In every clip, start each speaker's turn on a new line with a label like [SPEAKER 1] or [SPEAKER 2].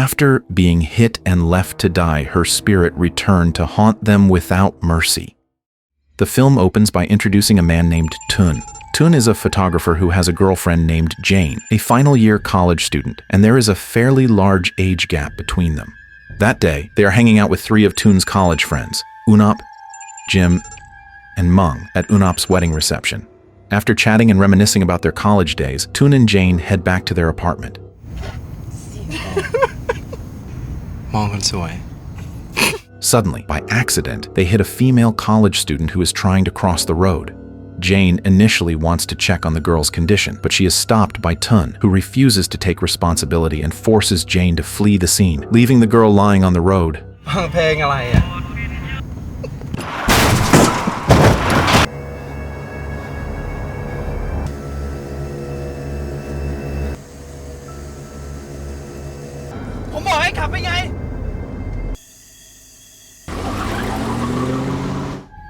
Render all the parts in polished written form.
[SPEAKER 1] After being hit and left to die, her spirit returned to haunt them without mercy. The film opens by introducing a man named Tun. Tun is a photographer who has a girlfriend named Jane, a final-year college student, and there is a fairly large age gap between them. That day, they are hanging out with 3 of Tun's college friends, Unop, Jim, and Mung, at Unop's wedding reception. After chatting and reminiscing about their college days, Tun and Jane head back to their apartment. Suddenly, by accident, they hit a female college student who is trying to cross the road. Jane initially wants to check on the girl's condition, but she is stopped by Tun, who refuses to take responsibility and forces Jane to flee the scene, leaving the girl lying on the road.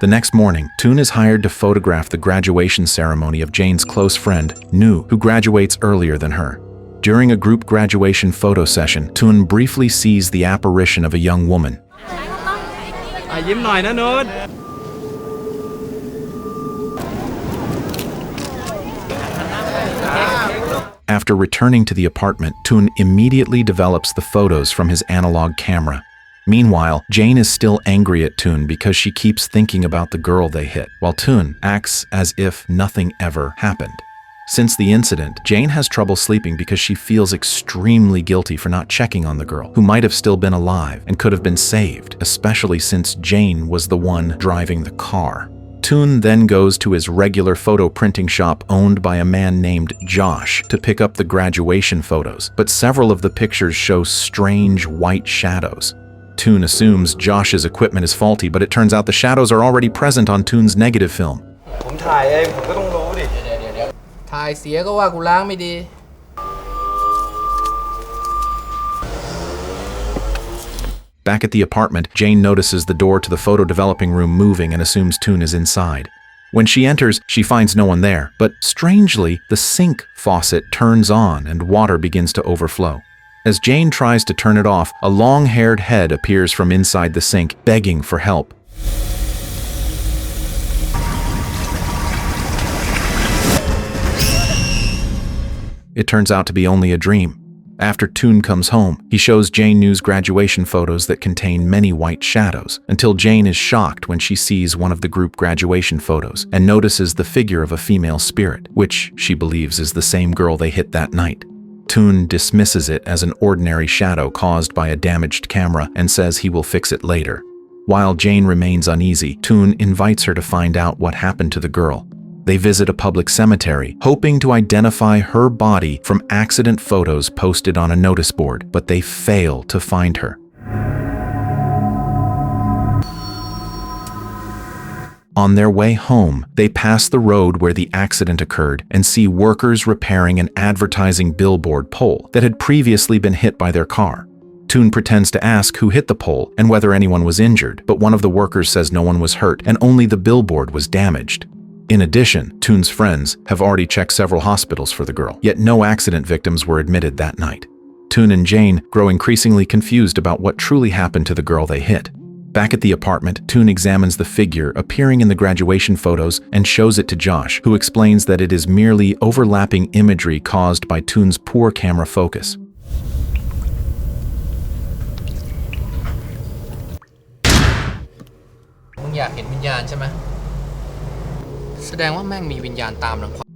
[SPEAKER 1] The next morning, Tun is hired to photograph the graduation ceremony of Jane's close friend, Nu, who graduates earlier than her. During a group graduation photo session, Tun briefly sees the apparition of a young woman. After returning to the apartment, Tun immediately develops the photos from his analog camera. Meanwhile, Jane is still angry at Tun because she keeps thinking about the girl they hit, while Tun acts as if nothing ever happened. Since the incident, Jane has trouble sleeping because she feels extremely guilty for not checking on the girl, who might have still been alive and could have been saved, especially since Jane was the one driving the car. Tun then goes to his regular photo printing shop owned by a man named Josh to pick up the graduation photos, but several of the pictures show strange white shadows. Tun assumes Josh's equipment is faulty, but it turns out the shadows are already present on Tun's negative film. Back at the apartment, Jane notices the door to the photo developing room moving and assumes Tun is inside. When she enters, she finds no one there, but strangely, the sink faucet turns on and water begins to overflow. As Jane tries to turn it off, a long-haired head appears from inside the sink, begging for help. It turns out to be only a dream. After Tun comes home, he shows Jane Nu's graduation photos that contain many white shadows, until Jane is shocked when she sees one of the group graduation photos and notices the figure of a female spirit, which she believes is the same girl they hit that night. Tun dismisses it as an ordinary shadow caused by a damaged camera and says he will fix it later. While Jane remains uneasy, Tun invites her to find out what happened to the girl. They visit a public cemetery, hoping to identify her body from accident photos posted on a notice board, but they fail to find her. On their way home, they pass the road where the accident occurred and see workers repairing an advertising billboard pole that had previously been hit by their car. Tun pretends to ask who hit the pole and whether anyone was injured, but one of the workers says no one was hurt and only the billboard was damaged. In addition, Tun's friends have already checked several hospitals for the girl, yet no accident victims were admitted that night. Tun and Jane grow increasingly confused about what truly happened to the girl they hit. Back at the apartment, Tun examines the figure appearing in the graduation photos and shows it to Josh, who explains that it is merely overlapping imagery caused by Tun's poor camera focus.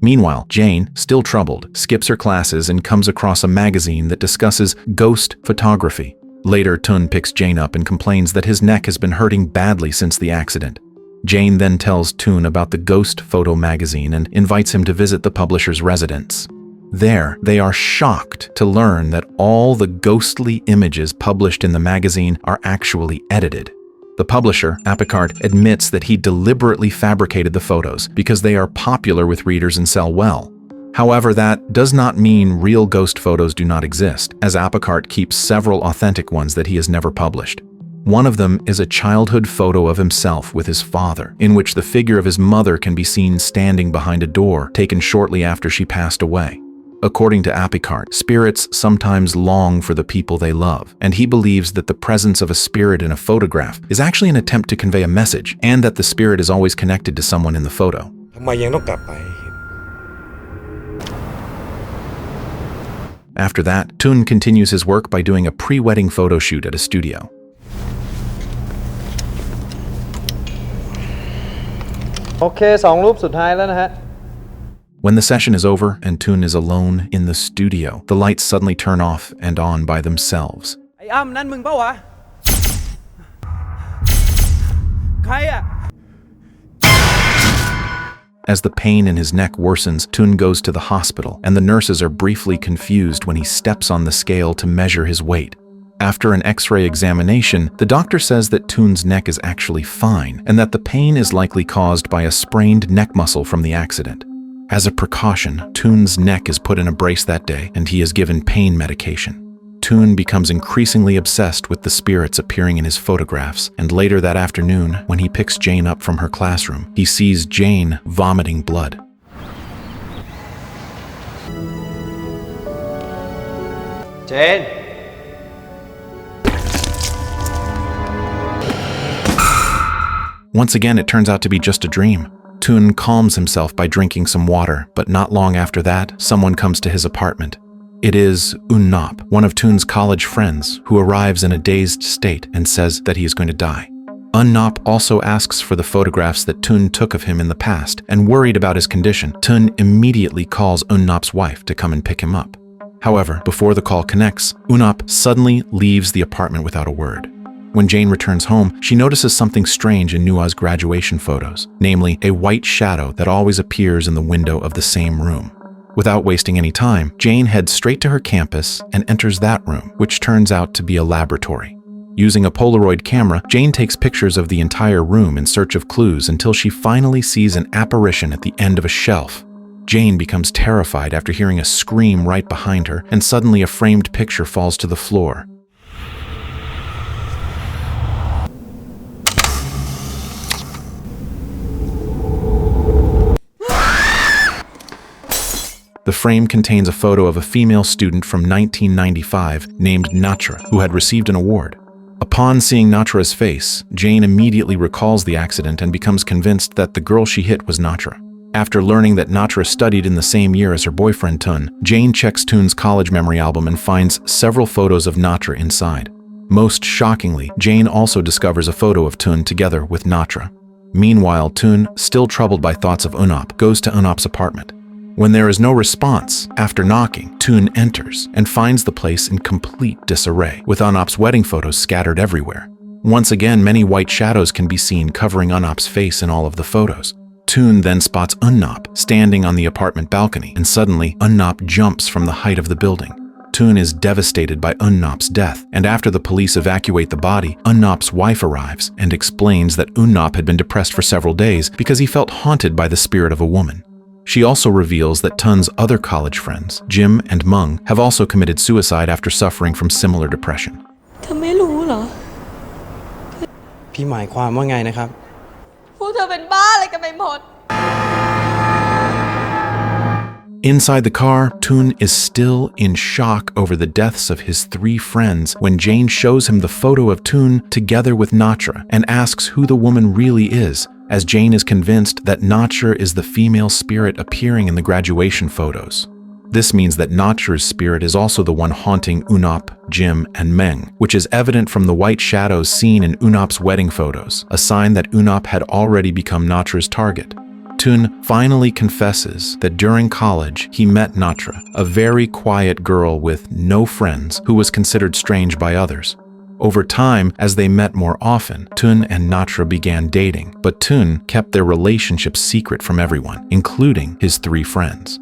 [SPEAKER 1] Meanwhile, Jane, still troubled, skips her classes and comes across a magazine that discusses ghost photography. Later, Tun picks Jane up and complains that his neck has been hurting badly since the accident. Jane then tells Tun about the Ghost Photo magazine and invites him to visit the publisher's residence. There, they are shocked to learn that all the ghostly images published in the magazine are actually edited. The publisher, Apicard, admits that he deliberately fabricated the photos because they are popular with readers and sell well. However, that does not mean real ghost photos do not exist, as Apicard keeps several authentic ones that he has never published. One of them is a childhood photo of himself with his father, in which the figure of his mother can be seen standing behind a door, taken shortly after she passed away. According to Apicart, spirits sometimes long for the people they love, and he believes that the presence of a spirit in a photograph is actually an attempt to convey a message, and that the spirit is always connected to someone in the photo.
[SPEAKER 2] ทำไมยังต้องกลับไป
[SPEAKER 1] After that, Tun continues his work by doing a pre-wedding photo shoot at a studio.
[SPEAKER 3] โอเค2รูปสุดท้ายแล้วนะฮะ
[SPEAKER 1] When the session is over and Tun is alone in the studio, the lights suddenly turn off and on by themselves.
[SPEAKER 3] ไอ้อ้ำนั่นมึงเปล่าวะ ใครอะ
[SPEAKER 1] As the pain in his neck worsens, Tun goes to the hospital, and the nurses are briefly confused when he steps on the scale to measure his weight. After an X-ray examination, the doctor says that Tun's neck is actually fine, and that the pain is likely caused by a sprained neck muscle from the accident. As a precaution, Tun's neck is put in a brace that day, and he is given pain medication. Tun becomes increasingly obsessed with the spirits appearing in his photographs, and later that afternoon, when he picks Jane up from her classroom, he sees Jane vomiting blood.
[SPEAKER 3] Jane.
[SPEAKER 1] Once again, it turns out to be just a dream. Tun calms himself by drinking some water, but not long after that, someone comes to his apartment. It is Natre, one of Tun's college friends, who arrives in a dazed state and says that he is going to die. Natre also asks for the photographs that Tun took of him in the past, and worried about his condition, Tun immediately calls Natre's wife to come and pick him up. However, before the call connects, Natre suddenly leaves the apartment without a word. When Jane returns home, she notices something strange in Nua's graduation photos, namely a white shadow that always appears in the window of the same room. Without wasting any time, Jane heads straight to her campus and enters that room, which turns out to be a laboratory. Using a Polaroid camera, Jane takes pictures of the entire room in search of clues until she finally sees an apparition at the end of a shelf. Jane becomes terrified after hearing a scream right behind her, and suddenly a framed picture falls to the floor. The frame contains a photo of a female student from 1995 named Natre, who had received an award. Upon seeing Natre's face, Jane immediately recalls the accident and becomes convinced that the girl she hit was Natre. After learning that Natre studied in the same year as her boyfriend Tun, Jane checks Tun's college memory album and finds several photos of Natre inside. Most shockingly, Jane also discovers a photo of Tun together with Natre. Meanwhile, Tun, still troubled by thoughts of Natre, goes to Natre's apartment. When there is no response, after knocking, Tun enters and finds the place in complete disarray, with Natre's wedding photos scattered everywhere. Once again, many white shadows can be seen covering Natre's face in all of the photos. Tun then spots Natre standing on the apartment balcony, and suddenly, Natre jumps from the height of the building. Tun is devastated by Natre's death, and after the police evacuate the body, Natre's wife arrives and explains that Natre had been depressed for several days because he felt haunted by the spirit of a woman. She also reveals that Tun's other college friends, Jim and Mung, have also committed suicide after suffering from similar depression.
[SPEAKER 4] เธอไม่รู้เหรอ
[SPEAKER 2] พี่หมายความว่าไงนะครับ
[SPEAKER 4] พวกเธอเป็นบ้าอะไรกันไปหมด
[SPEAKER 1] Inside the car, Tun is still in shock over the deaths of his 3 friends when Jane shows him the photo of Tun together with Natre and asks who the woman really is, as Jane is convinced that Natre is the female spirit appearing in the graduation photos. This means that Natre's spirit is also the one haunting Natre, Jim, and Meng, which is evident from the white shadows seen in Natre's wedding photos, a sign that Natre had already become Natre's target. Tun finally confesses that during college he met Natre, a very quiet girl with no friends who was considered strange by others. Over time, as they met more often, Tun and Natre began dating, but Tun kept their relationship secret from everyone, including his 3 friends.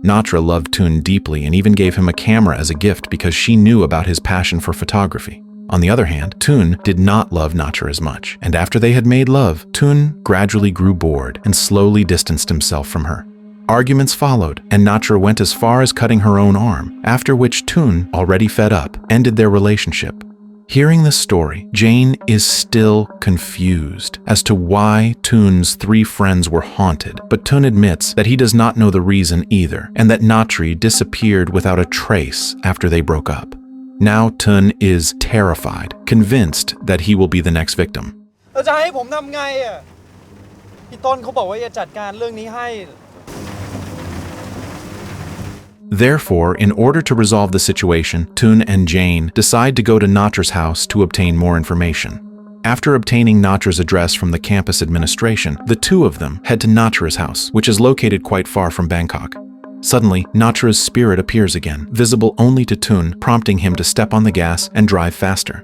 [SPEAKER 1] Natre loved Tun deeply and even gave him a camera as a gift because she knew about his passion for photography. On the other hand, Tun did not love Natre as much, and after they had made love, Tun gradually grew bored and slowly distanced himself from her. Arguments followed, and Natre went as far as cutting her own arm, after which Tun, already fed up, ended their relationship. Hearing this story, Jane is still confused as to why Tun's 3 friends were haunted, but Tun admits that he does not know the reason either, and that Natre disappeared without a trace after they broke up. Now Tun is terrified, convinced that he will be the next victim.
[SPEAKER 3] แล้วจะให้ผมทำไงอ่ะพี่ต้นเขาบอกว่าจะจัดการเรื่องนี้ให้
[SPEAKER 1] Therefore, in order to resolve the situation, Tun and Jane decide to go to Natre's house to obtain more information. After obtaining Natre's address from the campus administration, the 2 of them head to Natre's house, which is located quite far from Bangkok. Suddenly, Natre's spirit appears again, visible only to Tun, prompting him to step on the gas and drive faster.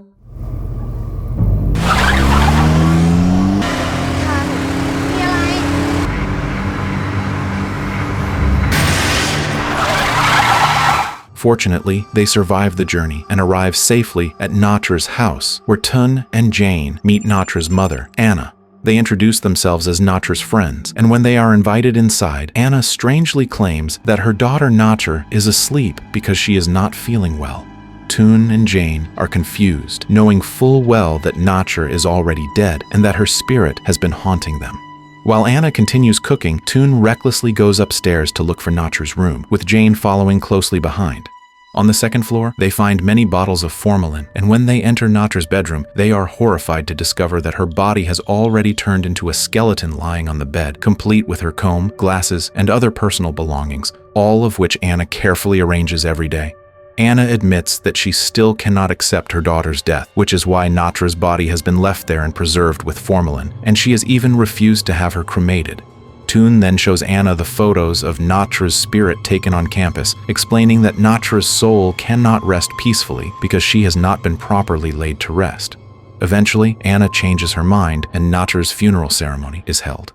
[SPEAKER 1] Fortunately, they survive the journey and arrive safely at Natre's house, where Tun and Jane meet Natre's mother, Anna. They introduce themselves as Natre's friends, and when they are invited inside, Anna strangely claims that her daughter Natre is asleep because she is not feeling well. Tun and Jane are confused, knowing full well that Natre is already dead and that her spirit has been haunting them. While Anna continues cooking, Tun recklessly goes upstairs to look for Natre's room, with Jane following closely behind. On the 2nd floor, they find many bottles of formalin, and when they enter Natre's bedroom, they are horrified to discover that her body has already turned into a skeleton lying on the bed, complete with her comb, glasses, and other personal belongings, all of which Anna carefully arranges every day. Anna admits that she still cannot accept her daughter's death, which is why Natre's body has been left there and preserved with formalin, and she has even refused to have her cremated. Tun then shows Anna the photos of Natre's spirit taken on campus, explaining that Natre's soul cannot rest peacefully because she has not been properly laid to rest. Eventually, Anna changes her mind and Natre's funeral ceremony is held.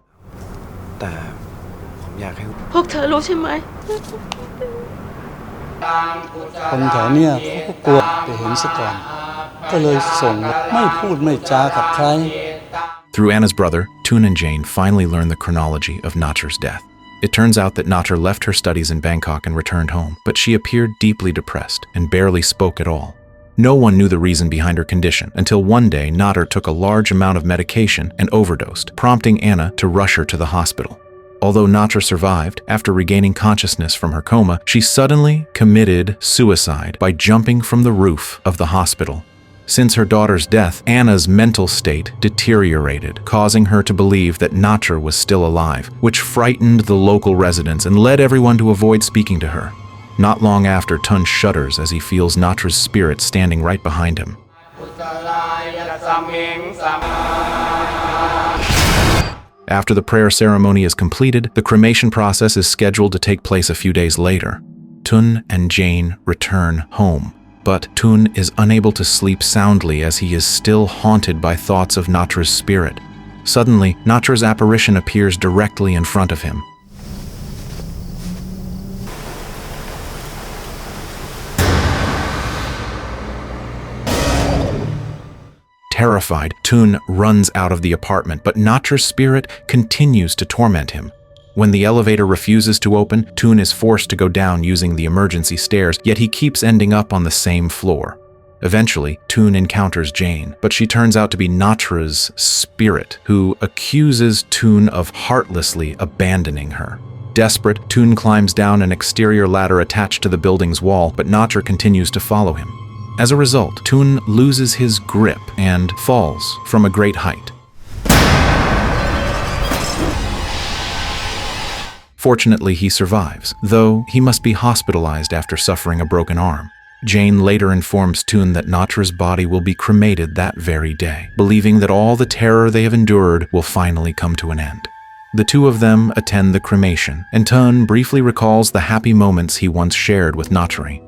[SPEAKER 2] แต่ผมอยากให้
[SPEAKER 4] พวกเธอรู้ใช่ไหม
[SPEAKER 5] คนแถวเนี่ยเขาก็กลัวไปเห็นซะก่อนก็เลยส่งไม่พูดไม่จากับใคร
[SPEAKER 1] Through Anna's brother, Tun and Jane finally learn the chronology of Natre's death. It turns out that Natre left her studies in Bangkok and returned home, but she appeared deeply depressed and barely spoke at all. No one knew the reason behind her condition until one day Natre took a large amount of medication and overdosed, prompting Anna to rush her to the hospital. Although Natre survived, after regaining consciousness from her coma, she suddenly committed suicide by jumping from the roof of the hospital. Since her daughter's death, Anna's mental state deteriorated, causing her to believe that Natre was still alive, which frightened the local residents and led everyone to avoid speaking to her. Not long after, Tun shudders as he feels Natre's spirit standing right behind him. After the prayer ceremony is completed, the cremation process is scheduled to take place a few days later. Tun and Jane return home, but Tun is unable to sleep soundly as he is still haunted by thoughts of Natre's spirit. Suddenly, Natre's apparition appears directly in front of him. Terrified, Tun runs out of the apartment, but Natre's spirit continues to torment him. When the elevator refuses to open, Tun is forced to go down using the emergency stairs, yet he keeps ending up on the same floor. Eventually, Tun encounters Jane, but she turns out to be Natre's spirit, who accuses Tun of heartlessly abandoning her. Desperate, Tun climbs down an exterior ladder attached to the building's wall, but Natre continues to follow him. As a result, Tun loses his grip and falls from a great height. Fortunately, he survives, though he must be hospitalized after suffering a broken arm. Jane later informs Tun that Natre's body will be cremated that very day, believing that all the terror they have endured will finally come to an end. The 2 of them attend the cremation, and Tun briefly recalls the happy moments he once shared with Natre.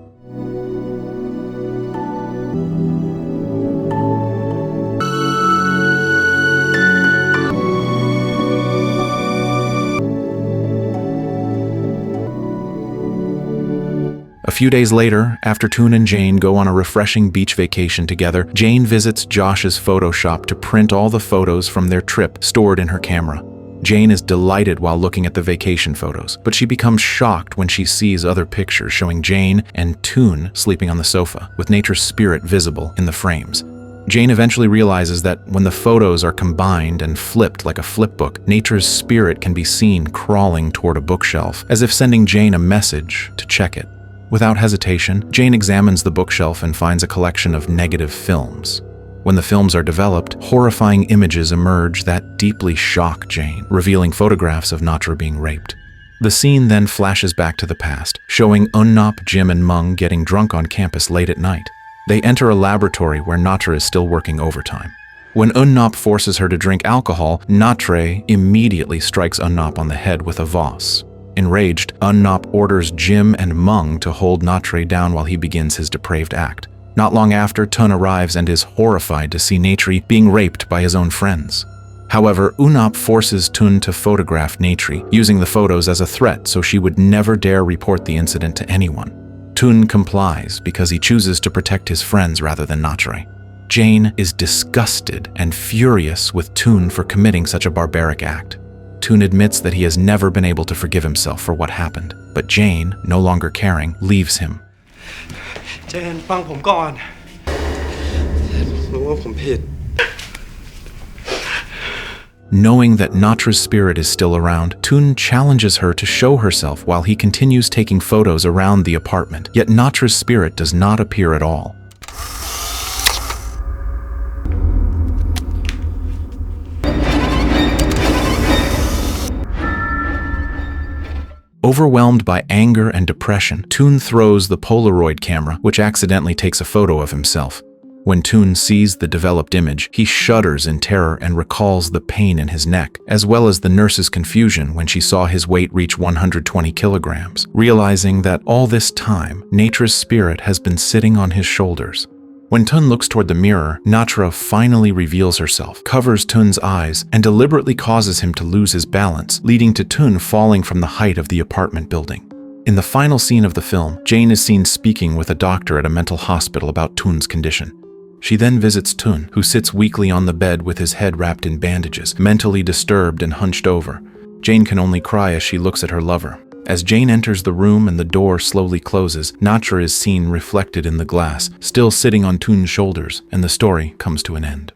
[SPEAKER 1] A few days later, after Tun and Jane go on a refreshing beach vacation together, Jane visits Josh's photo shop to print all the photos from their trip stored in her camera. Jane is delighted while looking at the vacation photos, but she becomes shocked when she sees other pictures showing Jane and Toon sleeping on the sofa, with Natre's spirit visible in the frames. Jane eventually realizes that when the photos are combined and flipped like a flipbook, Natre's spirit can be seen crawling toward a bookshelf, as if sending Jane a message to check it. Without hesitation, Jane examines the bookshelf and finds a collection of negative films. When the films are developed, horrifying images emerge that deeply shock Jane, revealing photographs of Natre being raped. The scene then flashes back to the past, showing Unnop, Jim, and Mung getting drunk on campus late at night. They enter a laboratory where Natre is still working overtime. When Unnop forces her to drink alcohol, Natre immediately strikes Unnop on the head with a vase. Enraged, Unnop orders Jim and Mung to hold Natre down while he begins his depraved act. Not long after, Tun arrives and is horrified to see Natre being raped by his own friends. However, Unnop forces Tun to photograph Natre, using the photos as a threat so she would never dare report the incident to anyone. Tun complies because he chooses to protect his friends rather than Natre. Jane is disgusted and furious with Tun for committing such a barbaric act. Tun admits that he has never been able to forgive himself for what happened, but Jane, no longer caring, leaves him.
[SPEAKER 2] เจนฟังผมก่อนรู้ว่าผมผิด
[SPEAKER 1] Knowing that Natre's spirit is still around, Tun challenges her to show herself while he continues taking photos around the apartment, yet Natre's spirit does not appear at all. Overwhelmed by anger and depression, Tun throws the Polaroid camera, which accidentally takes a photo of himself. When Tun sees the developed image, he shudders in terror and recalls the pain in his neck, as well as the nurse's confusion when she saw his weight reach 120 kilograms, realizing that all this time, Natre's spirit has been sitting on his shoulders. When Tun looks toward the mirror, Natre finally reveals herself, covers Tun's eyes, and deliberately causes him to lose his balance, leading to Tun falling from the height of the apartment building. In the final scene of the film, Jane is seen speaking with a doctor at a mental hospital about Tun's condition. She then visits Tun, who sits weakly on the bed with his head wrapped in bandages, mentally disturbed and hunched over. Jane can only cry as she looks at her lover. As Jane enters the room and the door slowly closes, Natre is seen reflected in the glass, still sitting on Tun's shoulders, and the story comes to an end.